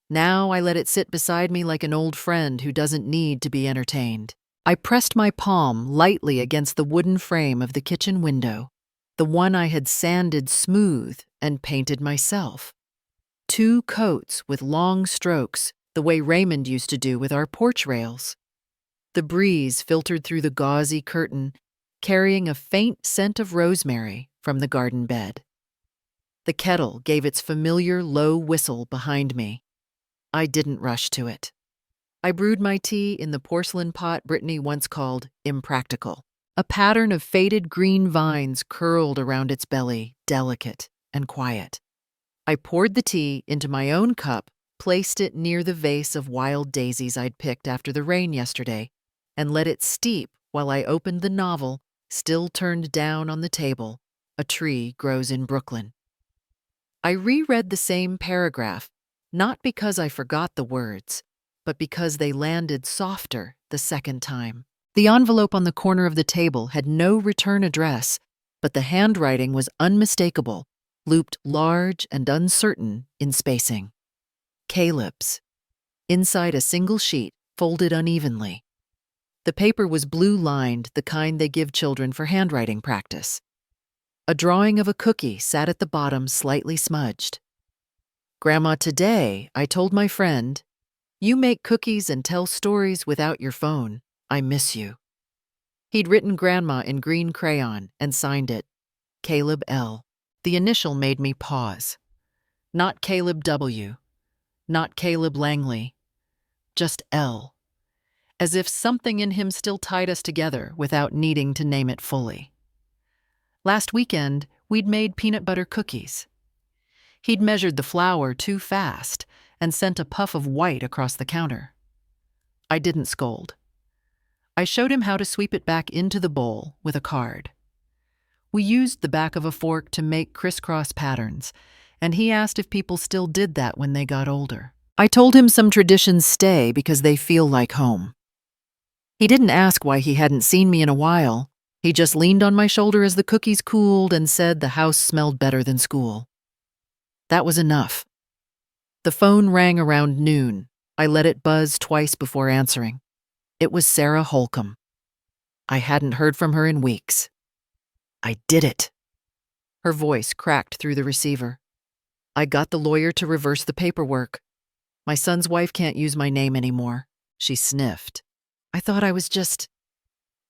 Now I let it sit beside me like an old friend who doesn't need to be entertained. I pressed my palm lightly against the wooden frame of the kitchen window, the one I had sanded smooth and painted myself. 2 coats with long strokes, the way Raymond used to do with our porch rails. The breeze filtered through the gauzy curtain, carrying a faint scent of rosemary from the garden bed. The kettle gave its familiar low whistle behind me. I didn't rush to it. I brewed my tea in the porcelain pot Brittany once called impractical. A pattern of faded green vines curled around its belly, delicate and quiet. I poured the tea into my own cup, placed it near the vase of wild daisies I'd picked after the rain yesterday, and let it steep while I opened the novel, still turned down on the table, A Tree Grows in Brooklyn. I reread the same paragraph, not because I forgot the words, but because they landed softer the second time. The envelope on the corner of the table had no return address, but the handwriting was unmistakable, looped large and uncertain in spacing. Caleb's. Inside a single sheet, folded unevenly. The paper was blue-lined, the kind they give children for handwriting practice. A drawing of a cookie sat at the bottom, slightly smudged. "Grandma, today I told my friend, you make cookies and tell stories without your phone. I miss you." He'd written Grandma in green crayon and signed it, Caleb L. The initial made me pause. Not Caleb W. Not Caleb Langley. Just L. As if something in him still tied us together without needing to name it fully. Last weekend, we'd made peanut butter cookies. He'd measured the flour too fast and sent a puff of white across the counter. I didn't scold. I showed him how to sweep it back into the bowl with a card. We used the back of a fork to make crisscross patterns, and he asked if people still did that when they got older. I told him some traditions stay because they feel like home. He didn't ask why he hadn't seen me in a while. He just leaned on my shoulder as the cookies cooled and said the house smelled better than school. That was enough. The phone rang around noon. I let it buzz twice before answering. It was Sarah Holcomb. I hadn't heard from her in weeks. I did it. Her voice cracked through the receiver. I got the lawyer to reverse the paperwork. My son's wife can't use my name anymore. She sniffed. I thought I was just,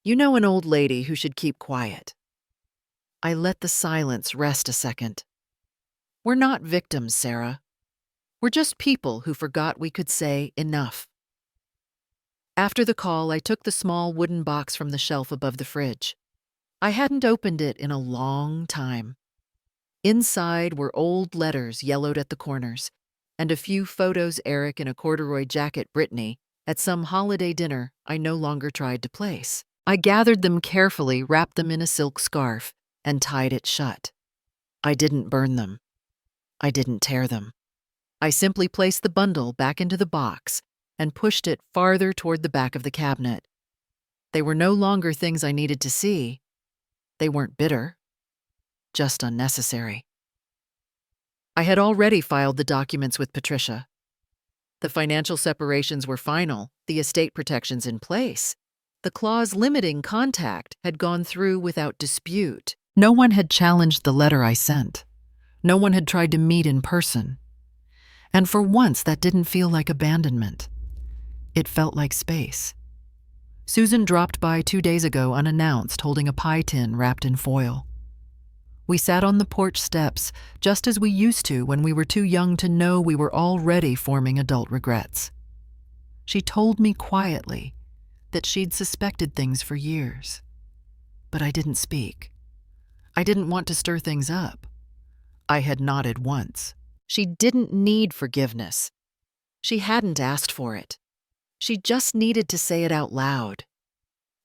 an old lady who should keep quiet. I let the silence rest a second. We're not victims, Sarah. We're just people who forgot we could say enough. After the call, I took the small wooden box from the shelf above the fridge. I hadn't opened it in a long time. Inside were old letters yellowed at the corners, and a few photos Eric in a corduroy jacket Brittany at some holiday dinner I no longer tried to place. I gathered them carefully, wrapped them in a silk scarf, and tied it shut. I didn't burn them. I didn't tear them. I simply placed the bundle back into the box and pushed it farther toward the back of the cabinet. They were no longer things I needed to see. They weren't bitter, just unnecessary. I had already filed the documents with Patricia. The financial separations were final, the estate protections in place. The clause limiting contact had gone through without dispute. No one had challenged the letter I sent. No one had tried to meet in person. And for once, that didn't feel like abandonment. It felt like space. Susan dropped by 2 days ago unannounced, holding a pie tin wrapped in foil. We sat on the porch steps, just as we used to when we were too young to know we were already forming adult regrets. She told me quietly that she'd suspected things for years. But I didn't speak. I didn't want to stir things up. I had nodded once. She didn't need forgiveness. She hadn't asked for it. She just needed to say it out loud.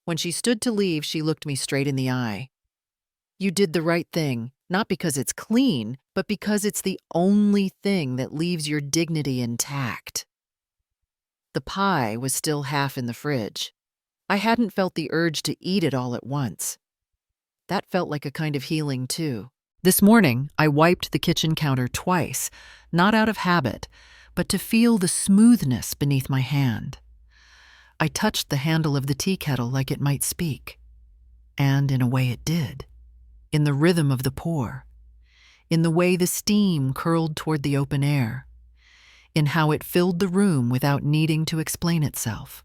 When she stood to leave, she looked me straight in the eye. You did the right thing, not because it's clean, but because it's the only thing that leaves your dignity intact. The pie was still half in the fridge. I hadn't felt the urge to eat it all at once. That felt like a kind of healing, too. This morning, I wiped the kitchen counter twice, not out of habit, but to feel the smoothness beneath my hand. I touched the handle of the tea kettle like it might speak. And in a way it did. In the rhythm of the pour. In the way the steam curled toward the open air. In how it filled the room without needing to explain itself.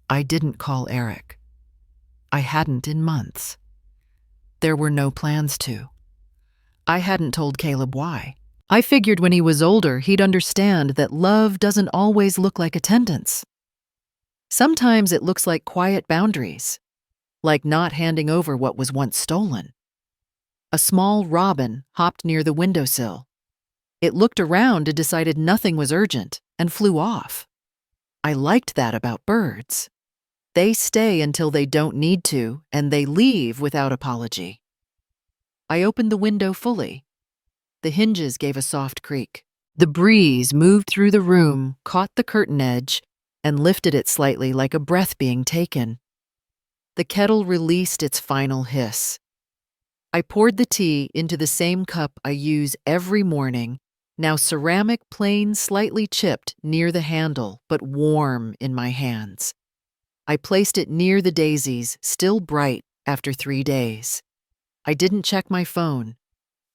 I didn't call Eric. I hadn't in months. There were no plans to. I hadn't told Caleb why. I figured when he was older, he'd understand that love doesn't always look like attendance. Sometimes it looks like quiet boundaries, like not handing over what was once stolen. A small robin hopped near the windowsill. It looked around and decided nothing was urgent and flew off. I liked that about birds. They stay until they don't need to, and they leave without apology. I opened the window fully. The hinges gave a soft creak. The breeze moved through the room, caught the curtain edge, and lifted it slightly like a breath being taken. The kettle released its final hiss. I poured the tea into the same cup I use every morning, now ceramic, plain, slightly chipped near the handle, but warm in my hands. I placed it near the daisies, still bright after 3 days. I didn't check my phone.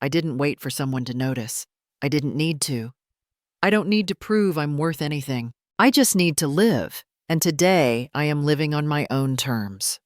I didn't wait for someone to notice. I didn't need to. I don't need to prove I'm worth anything. I just need to live, and today I am living on my own terms.